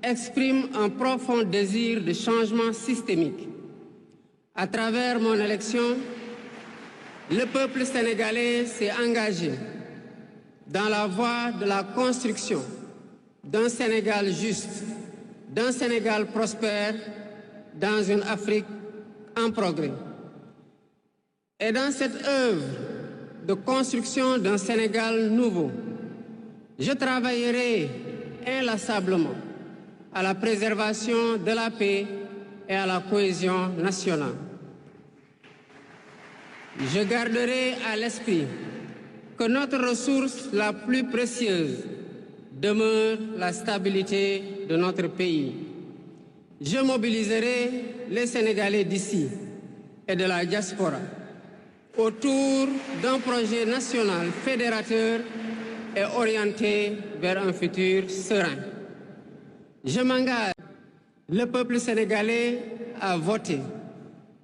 exprime un profond désir de changement systémique. À travers mon élection, le peuple sénégalais s'est engagé dans la voie de la construction d'un Sénégal juste, d'un Sénégal prospère, dans une Afrique en progrès. Et dans cette œuvre de construction d'un Sénégal nouveau, je travaillerai inlassablement à la préservation de la paix et à la cohésion nationale. Je garderai à l'esprit que notre ressource la plus précieuse demeure la stabilité de notre pays. Je mobiliserai les Sénégalais d'ici et de la diaspora autour d'un projet national fédérateur et orienté vers un futur serein. Je m'engage, le peuple sénégalais à voter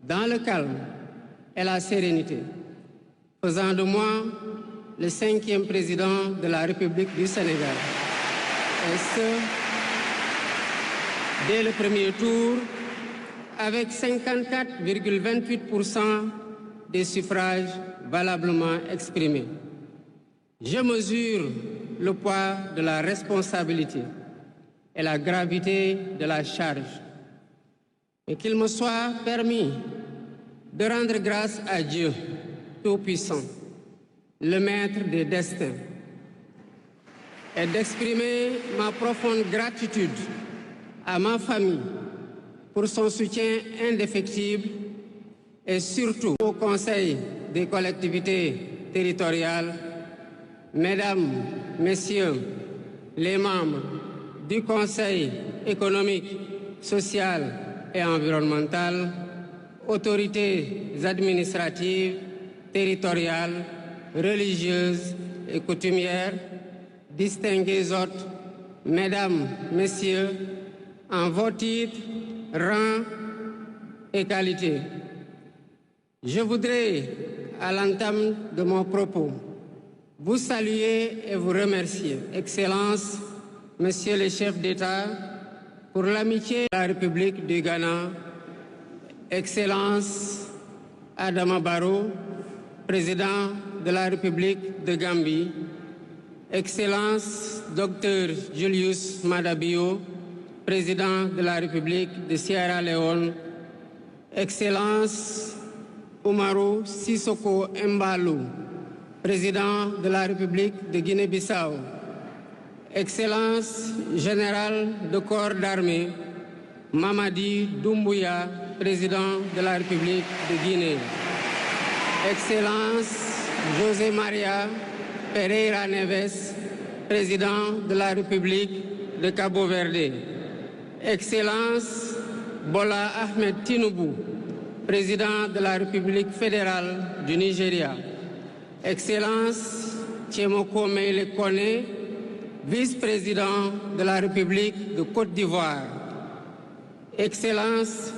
dans le calme et la sérénité, faisant de moi le 5e président de la République du Sénégal. Et ce, dès le premier tour, avec 54,28% des suffrages valablement exprimés. Je mesure le poids de la responsabilité et la gravité de la charge, et qu'il me soit permis de rendre grâce à Dieu Tout-Puissant, le Maître des destins, et d'exprimer ma profonde gratitude à ma famille pour son soutien indéfectible et surtout au Conseil des collectivités territoriales, Mesdames, Messieurs les membres du Conseil économique, social et environnemental, autorités administratives, territoriales, religieuses et coutumières, distingués hôtes, Mesdames, Messieurs, en vos titres, rangs et qualités. Je voudrais, à l'entame de mon propos, vous saluer et vous remercier, Excellences, Messieurs les chefs d'État, pour l'amitié de la République du Ghana, Excellence Adama Barrow, Président de la République de Gambie, Excellence Dr Julius Maada Bio, Président de la République de Sierra Leone, Excellence Umaru Sissoko Embalou, Président de la République de Guinée-Bissau, Excellence Générale de Corps d'Armée, Mamadi Doumbouya, Président de la République de Guinée, Excellence José Maria Pereira Neves, Président de la République de Cabo Verde, Excellence Bola Ahmed Tinubu, Président de la République fédérale du Nigeria, Excellence Tchemoko Meïle Kone, Vice-président de la République de Côte d'Ivoire, Excellence